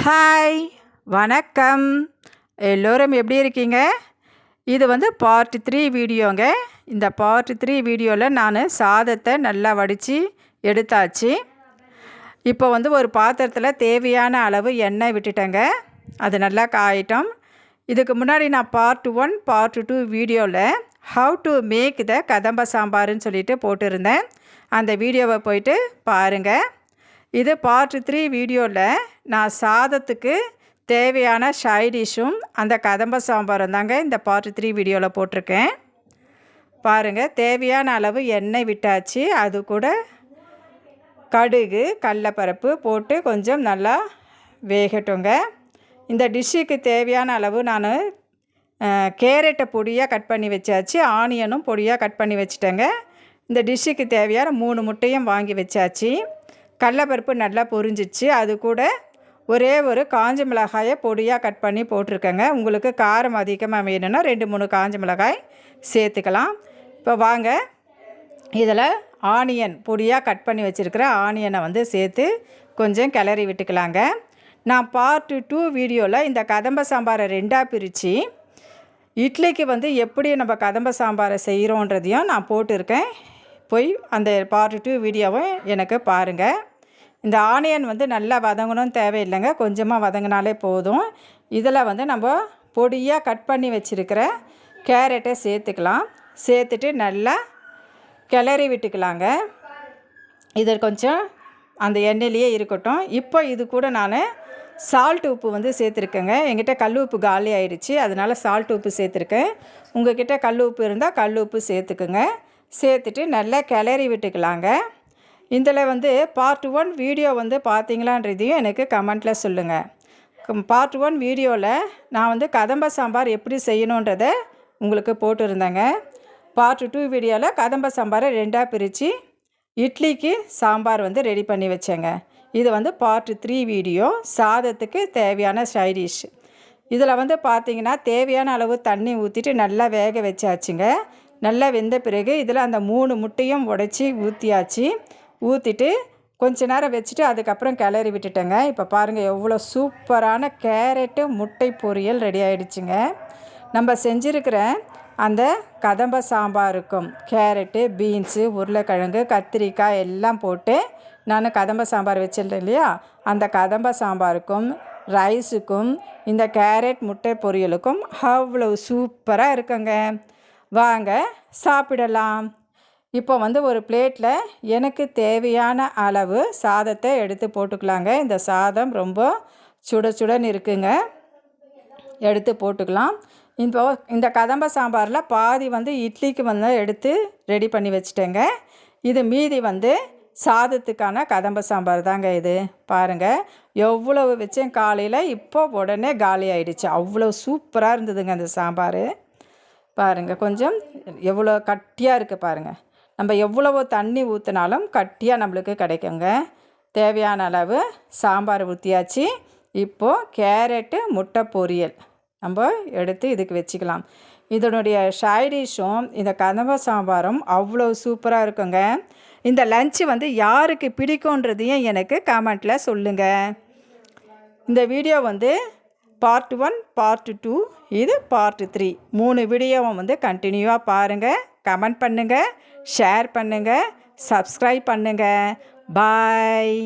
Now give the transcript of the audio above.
Hi, வணக்கம். எல்லோரும் எப்படி இருக்கீங்க? இது பார்ட் 3 வீடியோங்க. இந்த பார்ட் 3 வீடியோவில் நான் சாதத்தை நல்லா வடித்து எடுத்தாச்சு. இப்போ ஒரு பாத்திரத்தில் தேவையான அளவு எண்ணெய் விட்டுட்டேங்க. அது நல்லா காயிட்டோம். இதுக்கு முன்னாடி நான் பார்ட் 1 பார்ட் 2 வீடியோவில் ஹவு டு மேக் த கதம்ப சாம்பார்னு சொல்லிட்டு போட்டிருந்தேன். அந்த வீடியோவை போயிட்டு பாருங்கள். இது பார்ட் 3 வீடியோவில் நான் சாதத்துக்கு தேவையான சைடிஷும் அந்த கதம்ப சாம்பாரும் தாங்க இந்த பார்ட் 3 வீடியோவில் போட்டிருக்கேன். பாருங்கள், தேவையான அளவு எண்ணெய் விட்டாச்சு. அது கூட கடுகு கடலைப்பருப்பு போட்டு கொஞ்சம் நல்லா வேகட்டுங்க. இந்த டிஷ்ஷுக்கு தேவையான அளவு நான் கேரட்டை பொடியாக கட் பண்ணி வச்சாச்சு. ஆனியனும் பொடியாக கட் பண்ணி வச்சுட்டேங்க. இந்த டிஷ்ஷுக்கு தேவையான 3 முட்டையும் வாங்கி வச்சாச்சு. கடலைப்பருப்பு நல்லா பொரிஞ்சிச்சு. அது கூட ஒரே ஒரு காஞ்ச மிளகாயை பொடியாக கட் பண்ணி போட்டிருக்கேங்க. உங்களுக்கு காரம் அதிகமாக வேணும்னா 2-3 காஞ்ச மிளகாய் சேர்த்துக்கலாம். இப்போ வாங்க, இதில் ஆனியன் பொடியாக கட் பண்ணி வச்சுருக்கிற ஆனியனை சேர்த்து கொஞ்சம் கிளறி விட்டுக்கலாங்க. நான் பார்ட் 2 வீடியோவில் இந்த கதம்ப சாம்பாரை 2ஆக பிரித்து இட்லிக்கு எப்படி நம்ம கதம்ப சாம்பாரை செய்கிறோன்றதையும் நான் போட்டிருக்கேன். போய் அந்த பார்ட் 2 வீடியோவை எனக்கு பாருங்கள். இந்த ஆனியன் நல்லா வதங்கணும்னு தேவையில்லைங்க, கொஞ்சமாக வதங்கினாலே போதும். இதில் நம்ம பொடியாக கட் பண்ணி வச்சுருக்கிற கேரட்டை சேர்த்துக்கலாம். சேர்த்துட்டு நல்லா கிளறி விட்டுக்கலாங்க. இது கொஞ்சம் அந்த எண்ணெயிலேயே இருக்கட்டும். இப்போ இது கூட நான் சால்ட் உப்பு சேர்த்துருக்கேங்க. என்கிட்ட கல் உப்பு காலி ஆயிடுச்சு, அதனால் சால்ட் உப்பு சேர்த்துருக்கேன். உங்கள்கிட்ட கல் உப்பு இருந்தால் கல் உப்பு சேர்த்துக்குங்க. சேர்த்துட்டு நல்லா கிளறி விட்டுக்கலாங்க. இதில் பார்ட் 1 வீடியோ பார்த்தீங்களான்றதையும் எனக்கு கமெண்ட்டில் சொல்லுங்கள். பார்ட் 1 வீடியோவில் நான் கதம்ப சாம்பார் எப்படி செய்யணுன்றதை உங்களுக்கு போட்டிருந்தேங்க. பார்ட் 2 வீடியோவில் கதம்ப சாம்பாரை 2ஆக பிரித்து இட்லிக்கு சாம்பார் ரெடி பண்ணி வச்சேங்க. இது பார்ட் 3 வீடியோ, சாதத்துக்கு தேவையான சைடிஷ். இதில் பார்த்தீங்கன்னா தேவையான அளவு தண்ணி ஊற்றிட்டு நல்லா வேக வச்சாச்சுங்க. நல்லா வெந்த பிறகு இதில் அந்த 3 முட்டையும் உடைச்சி ஊற்றியாச்சு. ஊற்றிட்டு கொஞ்ச நேரம் வச்சுட்டு அதுக்கப்புறம் கிளறி விட்டுட்டேங்க. இப்போ பாருங்கள், எவ்வளோ சூப்பரான கேரட்டு முட்டை பொரியல் ரெடி ஆகிடுச்சுங்க. நம்ம செஞ்சுருக்கிற அந்த கதம்ப சாம்பாருக்கும் கேரட்டு, பீன்ஸு, உருளைக்கிழங்கு, கத்திரிக்காய் எல்லாம் போட்டு நான் கதம்ப சாம்பார் வச்சிருந்தேன் இல்லையா, அந்த கதம்ப சாம்பாருக்கும் ரைஸுக்கும் இந்த கேரட் முட்டை பொரியலுக்கும் அவ்வளோ சூப்பராக இருக்குங்க. வாங்க சாப்பிடலாம். இப்போ ஒரு பிளேட்டில் எனக்கு தேவையான அளவு சாதத்தை எடுத்து போட்டுக்கலாங்க. இந்த சாதம் ரொம்ப சுட சுடன்னு இருக்குங்க, எடுத்து போட்டுக்கலாம். இப்போ இந்த கதம்ப சாம்பாரில் பாதி இட்லிக்கு எடுத்து ரெடி பண்ணி வச்சுட்டேங்க. இது மீதி சாதத்துக்கான கதம்ப சாம்பார் தாங்க. இது பாருங்கள், எவ்வளவு வச்சேன் காலையில், இப்போ உடனே காலி ஆகிடுச்சு. அவ்வளோ சூப்பராக இருந்ததுங்க அந்த சாம்பார். பாருங்கள், கொஞ்சம் எவ்வளோ கட்டியாக இருக்குது பாருங்கள். நம்ம எவ்வளவோ தண்ணி ஊற்றினாலும் கட்டியாக நம்மளுக்கு கிடைக்குங்க. தேவையான அளவு சாம்பார் ஊற்றியாச்சு. இப்போது கேரட்டு முட்டை பொரியல் நம்ம எடுத்து இதுக்கு வச்சுக்கலாம். இதனுடைய சைடிஷும் இந்த கதம்ப சாம்பாரும் அவ்வளோ சூப்பராக இருக்குங்க. இந்த லஞ்சு யாருக்கு பிடிக்குன்றதையும் எனக்கு கமெண்ட்டில் சொல்லுங்கள். இந்த வீடியோ பார்ட் 1 பார்ட் 2 இது பார்ட் 3 3 வீடியோவும் கண்டினியூவாக பாருங்கள். கமெண்ட் பண்ணுங்கள், ஷேர் பண்ணுங்கள், சப்ஸ்கிரைப் பண்ணுங்கள். பாய்.